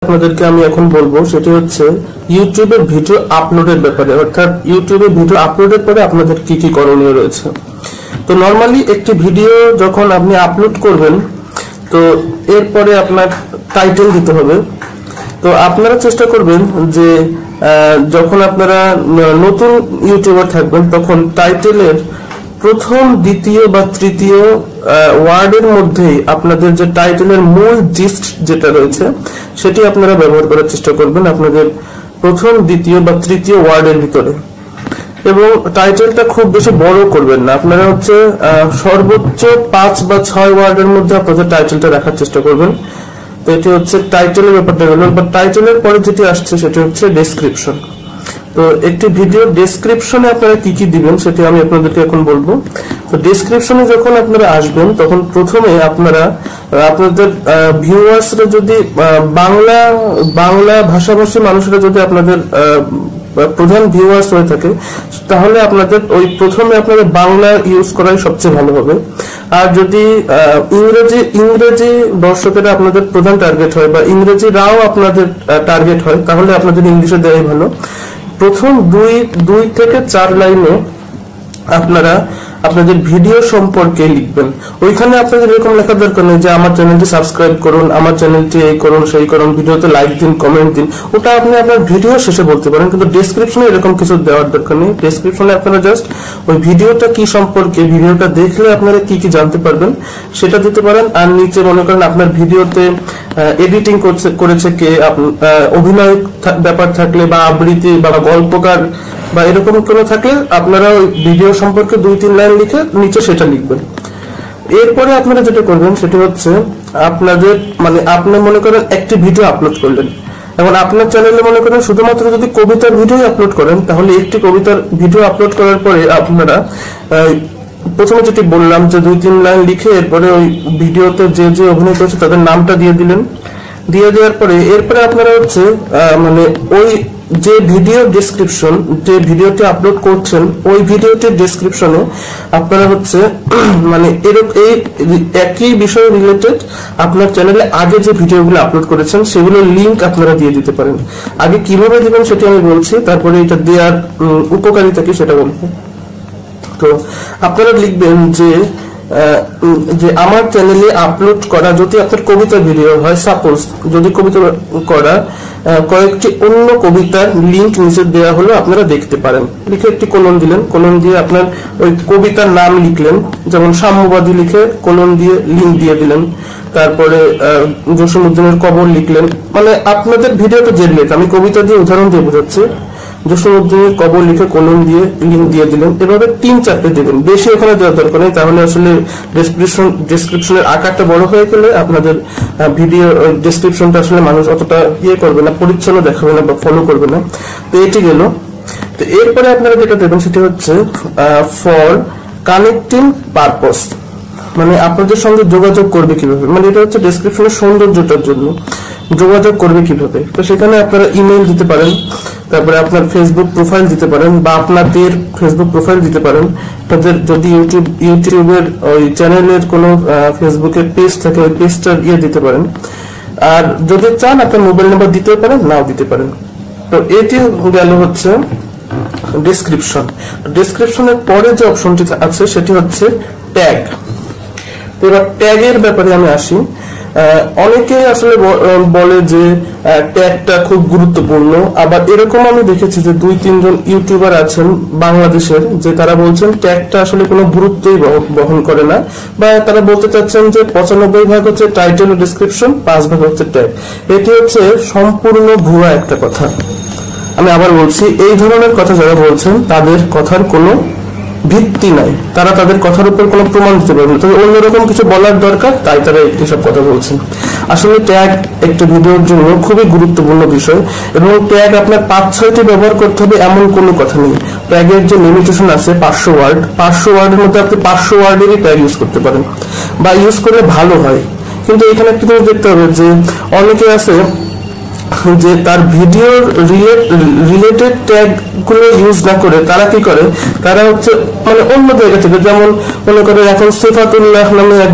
আপনাদেরকে আমি এখন বলবো সেটি হচ্ছে ইউটিউবে ভিডিও আপলোডের ব্যাপারে, অর্থাৎ ইউটিউবে ভিডিও আপলোডের পরে আপনাদের কি কি করণীয় রয়েছে। তো নরমালি একটি ভিডিও যখন আপনি আপলোড করবেন তো এরপরে আপনার টাইটেল দিতে হবে। তো আপনারা চেষ্টা করবেন যে যখন আপনারা নতুন ইউটিউবার থাকবেন তখন টাইটেলের প্রথম, দ্বিতীয় বা তৃতীয় ওয়ার্ডের মধ্যেই আপনাদের যে টাইটেলের মূল জিস্ট যেটা রয়েছে সেটি আপনারা ব্যবহার করার চেষ্টা করবেন আপনাদের প্রথম, দ্বিতীয় বা তৃতীয় ওয়ার্ডের ভিতরে। এবং টাইটেলটা খুব বেশি বড় করবেন না, আপনারা হচ্ছে সর্বোচ্চ 5 বা 6 ওয়ার্ডের মধ্যে আপনাদের টাইটেলটা রাখার চেষ্টা করবেন। তো এটি হচ্ছে টাইটেলের ব্যাপারটা গেল। বা টাইটেলের পরে যেটি আসছে সেটি হচ্ছে ডেসক্রিপশন। তো একটি ভিডিও ডেসক্রিপশনে আপনারা কি কি দিবেন সেটি আমি আপনাদেরকে এখন বলবো। তো ডেসক্রিপশনে যখন আপনারা আসবেন তখন প্রথমে আপনারা আপনাদের ভিউয়ার্সরা যদি বাংলা ভাষাভাষী মানুষরা যদি আপনাদের প্রধান ভিউয়ার্স হয়ে থাকে তাহলে আপনাদের ওই প্রথমে আপনাদের বাংলা ইউজ করাই সবচেয়ে ভালো হবে। আর যদি ইংরেজি দর্শকেরা আপনাদের প্রধান টার্গেট হয় বা ইংরেজিরাও আপনাদের টার্গেট হয় তাহলে আপনাদের ইংলিশে দেওয়াই ভালো। প্রথম 2 থেকে 4 লাইনে আপনারা আপনাদের ভিডিও সম্পর্কে লিখবেন। ওইখানে আপনাদের এরকম লেখার দরকার নেই যে আমার চ্যানেলটি সাবস্ক্রাইব করুন, আমার চ্যানেলটি এই করুন সেই করুন, ভিডিওতে লাইক দিন, কমেন্ট দিন। ওটা আপনি আপনার ভিডিও শেষে বলতে পারেন, কিন্তু ডেসক্রিপশনে এরকম কিছু দেওয়ার দরকার নেই। ডেসক্রিপশনে আপনারা জাস্ট ওই ভিডিওটা কি সম্পর্কে, ভিডিওটা দেখলে আপনারা কি কি জানতে পারবেন সেটা দিতে পারেন। আর নিচে মনে করেন আপনার ভিডিওতে এডিটিং করেছে কে, অভিনয় ব্যাপার থাকলে বা আবৃত্তি বা গল্পকার বা এরকম কোনো থাকলে আপনারা ওই ভিডিও সম্পর্কে 2-3 লাইন লিখে নিচে সেটা লিখবেন। এরপরে আপনারা যেটা করবেন সেটা হচ্ছে আপনাদের আপনি মনে করেন একটি ভিডিও আপলোড করলেন, এখন আপনার চ্যানেলে মনে করেন শুধুমাত্র যদি কবিতার ভিডিও আপলোড করেন তাহলে একটি কবিতার ভিডিও আপলোড করার পরে আপনারা প্রথমে যেটি বললাম যে 2-3 লাইন লিখে এরপরে ওই ভিডিওতে যে অভিনয় করেছে তাদের নামটা দিয়ে দিলেন। দিয়ে দেওয়ার পরে এরপরে আপনারা হচ্ছে ওই যে ভিডিও ডেসক্রিপশন, যে ভিডিওটি আপলোড করছেন ওই ভিডিওটির ডেসক্রিপশনে আপনারা হচ্ছে এই একই বিষয় রিলেটেড আপনার চ্যানেলে আগে যে ভিডিওগুলো আপলোড করেছেন সেগুলোর লিংক আপনারা দিয়ে দিতে পারেন। আগে কিভাবে দিবেন সেটা আমি বলছি, তারপরে এটা দেওয়ার উপকারিতা কি সেটা বলবো। তো আপনারা লিখবেন যে আমার চ্যানেলে আপলোড করা যদি আপনার কবিতা ভিডিও হয়, সাপোজ যদি কবিতা করা কয়েকটি অন্য কবিতার লিংক নিচে দেওয়া হলো আপনারা দেখতে পারেন, লিখে একটি কোলন দিলেন। কোলন দিয়ে আপনার ওই কবিতার নাম লিখলেন, যেমন সাম্যবাদী লিখে কোলন দিয়ে লিংক দিয়ে দিলেন। তারপরে জসীমউদ্দিনের কবর লিখলেন, আপনাদের ভিডিওতে যে রিলেট, আমি কবিতা দিয়ে উদাহরণ দিয়ে বোঝাচ্ছি। জসীমউদ্দিনের কবর লিখে কলম দিয়ে লিংক দিয়ে দিলেন। এভাবে 3-4টে দেবেন, বেশি ওখানে দেওয়ার দরকার নেই, তাহলে আসলে ডেসক্রিপশনের আকারটা বড় হয়ে গেলে আপনাদের ভিডিও ডেসক্রিপশনটা আসলে মানুষ অতটা করবে না, পরিচ্ছন্ন দেখাবে না বা ফলো করবে না। তো এটি গেল। তো এরপরে আপনারা যেটা দেবেন সেটি হচ্ছে ফর কানেক্টিং পারপোজ, আপনাদের সঙ্গে যোগাযোগ করবে কিভাবে, এটা হচ্ছে ডেসক্রিপশনের সৌন্দর্যটার জন্য যোগাযোগ করবে কিভাবে। তো সেখানে আপনারা ইমেল দিতে পারেন, তারপরে আপনার ফেসবুক প্রোফাইল দিতে পারেন বা আপনাদের ফেসবুক প্রোফাইল দিতে পারেন। তাদের যদি ইউটিউবের ওই চ্যানেলের কোনো ফেসবুকের পেজ থাকে ওই পেজটার দিতে পারেন। আর যদি চান আপনার মোবাইল নাম্বার দিতে পারেন, নাও দিতে পারেন। তো এটি গেল হচ্ছে ডেসক্রিপশন। ডেসক্রিপশনের পরে যে অপশনটি আছে সেটি হচ্ছে ট্যাগ। তো এবার ট্যাগের ব্যাপারে আমি আসি। অনেকে আসলে বলে যে ট্যাগটা খুব গুরুত্বপূর্ণ, আবার এরকম আমি দেখেছি যে 2-3 জন ইউটিউবার আছেন বাংলাদেশের যে তারা বলছেন ট্যাগটা আসলে কোনো গুরুত্বই বহন করে না, বা তারা বলতে চাচ্ছেন যে 95% হচ্ছে টাইটেল ও ডেসক্রিপশন, 5% হচ্ছে ট্যাগ। এটি হচ্ছে সম্পূর্ণ ভুয়া একটা কথা। আমি আবার বলছি, এই ধরনের কথা যারা বলছেন তাদের কথার কোনো ভিত্তি নাই, তারা তাদের কথার উপর কোনো প্রমাণ দিতে পারবে না, তবে অন্যরকম কিছু বলার দরকার তাই তারা এইসব কথা বলছেন। আসলে ট্যাগ একটা ভিডিওর জন্য খুবই গুরুত্বপূর্ণ বিষয়, এবং ট্যাগ আপনার 5-6টি ব্যবহার করতে হবে এমন কোনো কথা নেই। ট্যাগের যে লিমিটেশন আছে 500 ওয়ার্ড, 500 ওয়ার্ডের মধ্যে আপনি 500 ওয়ার্ডেরই ট্যাগ ইউজ করতে পারেন বা ইউজ করলে ভালো হয়। কিন্তু এখানে একটা জিনিস দেখতে হবে যে অনেকে আছে যে তার ভিডিওর রিলেটেড ট্যাগ গুলো ইউজ না করে তারা কি করে, তারা হচ্ছে মানে অন্য জায়গা থেকে, যেমন মনে করে এখন সিফাতুল্লাহ নামে এক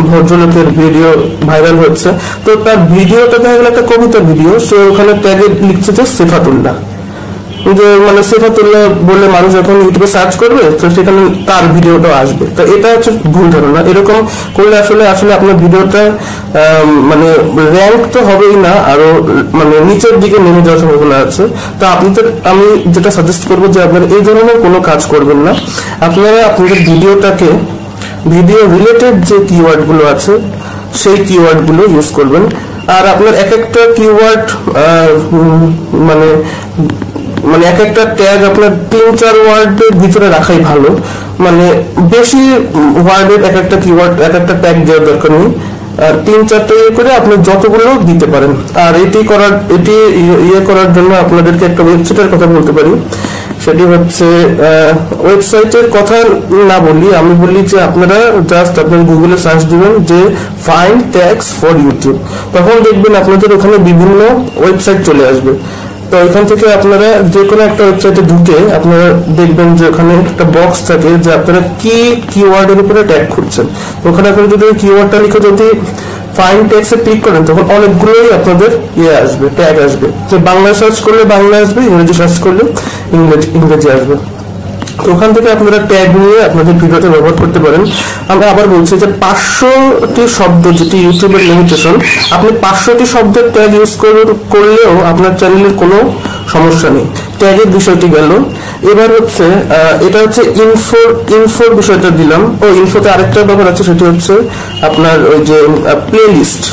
ভদ্রলোকের ভিডিও ভাইরাল হচ্ছে, তো তার ভিডিওটা দেখা গেল একটা কবিতা ভিডিও, সে ওখানে ট্যাগে লিখছে যে সিফাতুল্লাহ, যে মানে সিফাতুল্লাহ বলে মানুষ যখন ইউটিউবে সার্চ করবে তো সেখানে তার ভিডিওটা আসবে। তো এটা হচ্ছে ভুল ধারণা। এরকম করলে আসলে আপনার ভিডিওটা মানে র্যাঙ্ক তো হবেই না, আরো মানে নিচের দিকে নেমে যাওয়ার সম্ভাবনা আছে। তো আমি যেটা সাজেস্ট করবো যে আপনারা এই ধরনের কোনো কাজ করবেন না। আপনারা আপনাদের ভিডিওটাকে ভিডিও রিলেটেড যে কিওয়ার্ড গুলো আছে সেই কিওয়ার্ড গুলো ইউজ করবেন। আর আপনার এক একটা কিওয়ার্ড মানে এক একটা ট্যাগ আপনার 3-4 ওয়ার্ডের ভিতরে রাখাই ভালো। মানে বেশি ওয়ার্ডের এক একটা কিওয়ার্ড এক একটা ট্যাগ দেওয়ার দরকার নেই। 3-4টা ইয়ে করে আপনি যতগুলো দিতে পারেন। আর এটি করার জন্য আপনাদেরকে একটা ওয়েবসাইটের কথা বলতে পারি। সেটি হচ্ছে ওয়েবসাইটের কথা না বলি, আমি বলি যে আপনারা জাস্ট আপনার গুগলে সার্চ দিবেন যে ফাইন্ড ট্যাগস ফর ইউটিউব, তখন দেখবেন আপনাদের ওখানে বিভিন্ন ওয়েবসাইট চলে আসবে। তো এখান থেকে আপনারা যে কোনো একটা ওয়েবসাইটে ঢুকে আপনারা দেখবেন যে ওখানে একটা বক্স থাকে যে আপনারা কি কিওয়ার্ডের উপরে ট্যাগ খুঁজছেন। ওখানে আপনারা যদি কিওয়ার্ডটা লিখে যদি ফাইন্ড ট্যাগস এ ক্লিক করেন তখন অনেকগুলোই আপনাদের আসবে, ট্যাগ আসবে। যে বাংলা সার্চ করলে বাংলা আসবে, ইংরেজি সার্চ করলে ইংরেজি আসবে। ওখান থেকে আপনারা ট্যাগ নিয়ে আপনাদের ভিডিওতে ব্যবহার করতে পারেন। আমি আবার বলছি যে 500টি শব্দ, যেটি ইউটিউবের লিমিটেশন, আপনি 500টি শব্দের ট্যাগ ইউজ করলেও আপনার চ্যানেলের কোনো সমস্যা নেই। ট্যাগের বিষয়টি গেল। এবার হচ্ছে এটা হচ্ছে ইনফোর বিষয়টা দিলাম। ইনফোতে আরেকটা ব্যাপার আছে, সেটি হচ্ছে আপনার ওই যে প্লেলিস্ট।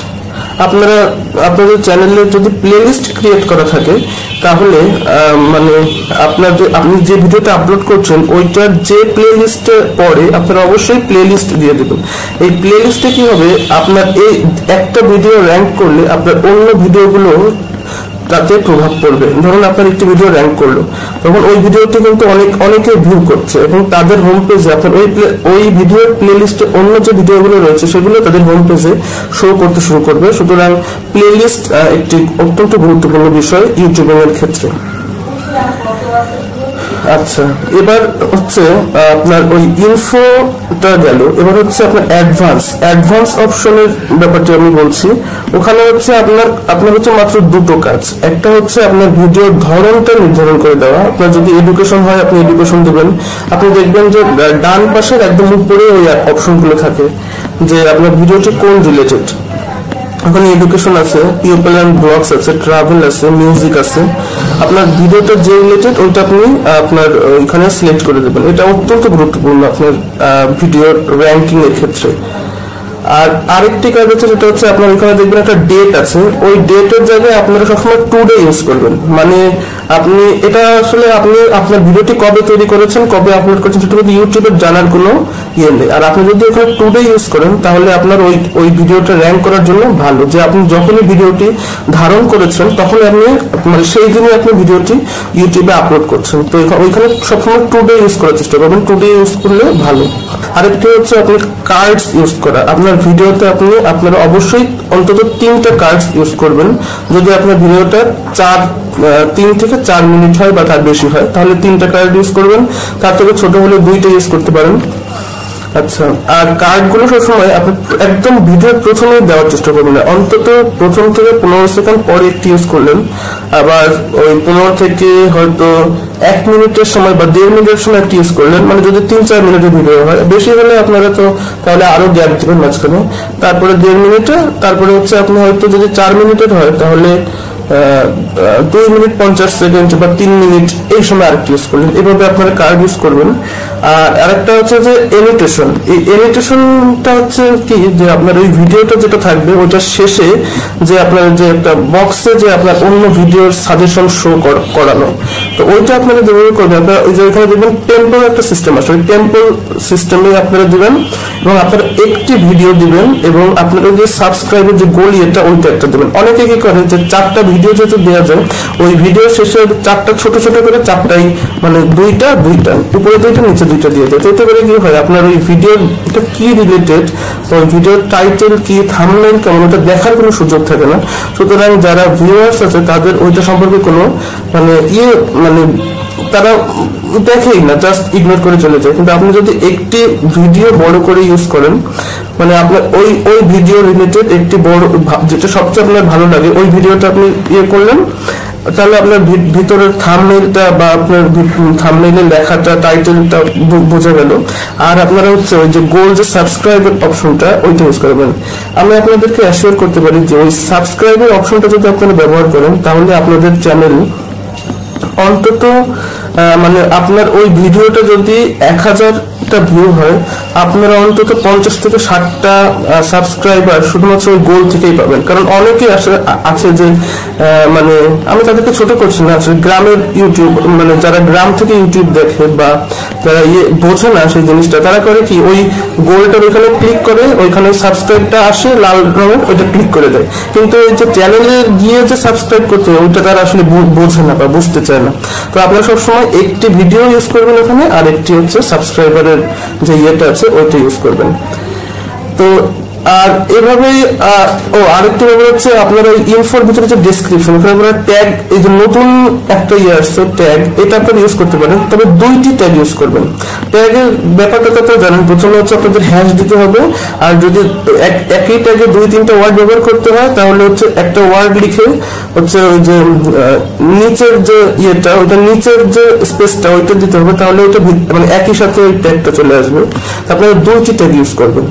আপনাদের চ্যানেলে যদি প্লেলিস্ট ক্রিয়েট করা থাকে তাহলে মানে আপনি যে ভিডিওটা আপলোড করছেন ওইটার যে প্লেলিস্টে পড়ে আপনারা অবশ্যই প্লেলিস্ট দিয়ে দেবেন। এই প্লেলিস্টে কি হবে, আপনার এই একটা ভিডিও র্যাঙ্ক করলে আপনার অন্য ভিডিওগুলো তাতে প্রভাব পড়বে। ধরুন আপনার একটি ভিডিও র্যাঙ্ক করলো, তখন ওই ভিডিওটি কিন্তু অনেকে ভিউ করছে এবং তাদের হোম পেজে আপনার ওই ভিডিওর প্লেলিস্টে অন্য যে ভিডিওগুলো রয়েছে সেগুলো তাদের হোম পেজে শো করতে শুরু করবে। সুতরাং প্লেলিস্ট একটি অত্যন্ত গুরুত্বপূর্ণ বিষয় ইউটিউবিং এর ক্ষেত্রে। আচ্ছা, এবার হচ্ছে আপনার ওই ইনফোটা গেল। এবার হচ্ছে আপনার অ্যাডভান্স অপশনের ব্যাপারটি আমি বলছি। ওখানে হচ্ছে আপনার হচ্ছে মাত্র দুটো কাজ। একটা হচ্ছে আপনার ভিডিওর ধরনটা নির্ধারণ করে দেওয়া। আপনার যদি এডুকেশন হয় আপনি এডুকেশন দেবেন। আপনি দেখবেন যে ডান পাশের একদম উপরে ওই অপশনগুলো থাকে যে আপনার ভিডিওটি কোন রিলেটেড। ওখানে এডুকেশন আছে, পিপল এন্ড ব্লগস আছে, ট্রাভেল আছে, মিউজিক আছে। আপনার ভিডিওটা যে রিলেটেড ওইটা আপনি আপনার ওইখানে সিলেক্ট করে দেবেন। এটা অত্যন্ত গুরুত্বপূর্ণ আপনার ভিডিওর র্যাঙ্কিং এর ক্ষেত্রে। আর আরেকটি কাজ আছে, সেটা হচ্ছে আপনার এখানে দেখবেন একটা ডেট আছে। ওই ডেটের জায়গায় আপনারা সবসময় টুডে ইউজ করবেন। মানে আপনি এটা আসলে আপনি আপনার ভিডিওটি কবে তৈরি করেছেন, কবে আপলোড করেছেন সেটা কিন্তু ইউটিউবের জানার কোনো ইয়ে নেই। আর আপনি যদি এখানে টুডে ইউজ করেন তাহলে আপনার ওই ভিডিওটা র্যাঙ্ক করার জন্য ভালো। যে আপনি যখনই ভিডিওটি ধারণ করেছেন তখন আপনি মানে সেই দিনই আপনি ভিডিওটি ইউটিউবে আপলোড করছেন। তো ওইখানে সবসময় টুডে ইউজ করার চেষ্টা করবেন, টুডে ইউজ করলে ভালো। আরেকটি হচ্ছে আপনি কার্ডস ইউজ করা। আপনার ভিডিওতে আপনারা অবশ্যই অন্তত 3টা কার্ডস ইউজ করবেন। যদি আপনার ভিডিওটা 3 থেকে 4 মিনিট হয় বা তার বেশি হয় তাহলে 3টা কার্ড ইউজ করবেন। তার থেকে ছোট হলে 2টা ইউজ করতে পারেন। আচ্ছা, আর কার্ডগুলো সবসময় আপনি একদম ভিডিওর প্রথমেই দেওয়ার চেষ্টা করবেন না। অন্তত প্রথম থেকে 15 সেকেন্ড পরে একটি ইউজ করলেন, আবার ওই 15 থেকে হয়তো 1 মিনিটের সময় বা 1.5 মিনিটের সময় একটি ইউজ করলেন। মানে যদি 3-4 মিনিটের ভিডিও হয়, বেশি হলে আপনারা তো তাহলে আরো গ্যাপ দিবেন মাঝখানে। তারপরে 1.5 মিনিটে, তারপরে হচ্ছে আপনি হয়তো যদি 4 মিনিটের হয় তাহলে 2 মিনিট 50 সেকেন্ড বা 3 মিনিট এই সময় আরেকটি ইউজ করলেন। এভাবে আপনারা কার্ড ইউজ করবেন। আর আরেকটা হচ্ছে যে এনিটেশন। এই এনিটেশনটা হচ্ছে কি, যে আপনার ওই ভিডিওটা যেটা থাকবে ওইটার শেষে যে আপনার যে একটা বক্সে যে আপনার অন্য ভিডিওর সাজেশন শো করানো, তো ওইটা আপনারা যেভাবে করবেন, আপনারা ওই যে এখানে দেখবেন টেম্পল একটা সিস্টেম আছে, ওই টেম্পল সিস্টেমে আপনারা দিবেন এবং আপনারা একটি ভিডিও দিবেন এবং আপনারা যে সাবস্ক্রাইবের যে গোল এটা ওইটা একটা দেবেন। অনেকে কি করে যে 4টা ভিডিও যেহেতু দেওয়া যায়, ওই ভিডিও শেষে 4টা ছোট ছোট করে 4টাই মানে দুইটা উপরে 2টা নিচে 2টা দিয়ে দেয়। এতে করে কি হয়, আপনার ওই ভিডিওটা কি রিলেটেড, ওই ভিডিওর টাইটেল কি, থাম্বনেইল কেমন, ওটা দেখার কোনো সুযোগ থাকে না। সুতরাং যারা ভিউয়ার্স আছে তাদের ওইটা সম্পর্কে কোনো মানে তারা দেখেই না, জাস্ট ইগনোর করে চলে যায়। কিন্তু আপনি যদি একটি ভিডিও বড় করে ইউজ করেন, মানে আপনার ওই ভিডিও রিলেটেড একটি বড় যেটা সবচেয়ে আপনার ভালো লাগে ওই ভিডিওটা আপনি করলেন, তাহলে আপনার ভিতরের থাম্বনেইলটা বা আপনার থাম্বনেইলের লেখাটা টাইটেলটা বোঝা গেল। আর আপনারা হচ্ছে ওই যে গোল যে সাবস্ক্রাইবের অপশনটা ওইটা ইউজ করবেন। আমি আপনাদেরকে অ্যাসিওর করতে পারি যে ওই সাবস্ক্রাইবের অপশনটা যদি আপনারা ব্যবহার করেন, তাহলে আপনাদের চ্যানেল অন্তত মানে আপনার ওই ভিডিওটা যদি 1000টা ভিউ হয়, আপনারা অন্তত 50 থেকে 60টা সাবস্ক্রাইবার শুধুমাত্র ওই গোল থেকেই পাবেন। কারণ অনেকেই আছে যে মানে আমি তাদেরকে ছোট করছি না, আসলে গ্রামের ইউটিউব মানে যারা গ্রাম থেকে ইউটিউব দেখে বা যারা বোঝে না সেই জিনিসটা, তারা করে কি ওই গোলটার ওইখানে ক্লিক করে, ওইখানে সাবস্ক্রাইবটা আসে লাল রঙের, ওইটা ক্লিক করে দেয়। কিন্তু এই যে চ্যানেলে গিয়ে যে সাবস্ক্রাইব করতে হয় ওইটা তারা আসলে বোঝে না বা বুঝতে চায় না। তো আপনারা সবসময় একটি ভিডিও ইউজ করবেন এখানে, আর একটি হচ্ছে সাবস্ক্রাইবারের যে ইয়েটা আছে ওইটা ইউজ করবেন। তো আর এভাবেই আরেকটি ব্যাপার হচ্ছে আপনারা ইনফোর ভিতরে যে ডেসক্রিপশন, ওখানে আপনারা ট্যাগ, এই যে নতুন একটা আসছে ট্যাগ, এটা আপনারা ইউজ করতে পারেন। তবে 2টি ট্যাগ ইউজ করবেন। ট্যাগের ব্যাপারটা তো জানেন, প্রথমে হচ্ছে আপনাদের হ্যাশ দিতে হবে, আর যদি একই ট্যাগে 2-3টা ওয়ার্ড ব্যবহার করতে হয় তাহলে হচ্ছে একটা ওয়ার্ড লিখে হচ্ছে ওই যে নিচের যে ইয়েটা, ওইটা নিচের যে স্পেসটা ওইটা দিতে হবে, তাহলে ওইটা মানে একই সাথে ওই ট্যাগটা চলে আসবে। আপনারা 2টি ট্যাগ ইউজ করবেন।